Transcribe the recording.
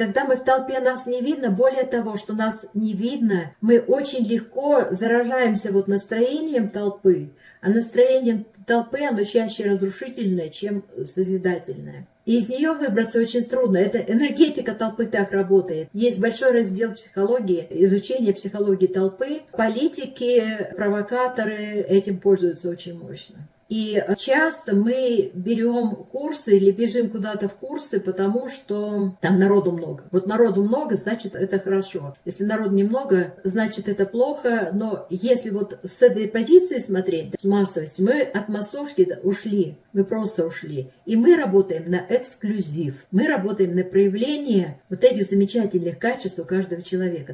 когда мы в толпе, нас не видно, более того, что нас не видно, мы очень легко заражаемся вот настроением толпы, а настроением толпы оно чаще разрушительное, чем созидательное. И из нее выбраться очень трудно. Это энергетика толпы так работает. Есть большой раздел психологии, изучения психологии толпы. Политики, провокаторы этим пользуются очень мощно. И часто мы берем курсы или бежим куда-то в курсы, потому что там народу много. Вот народу много, значит, это хорошо. Если народу немного, значит, это плохо. Но если вот с этой позиции смотреть, с массовости, мы от массовки ушли. Мы просто ушли. И мы работаем на эксклюзив. Мы работаем на проявление вот этих замечательных качеств у каждого человека.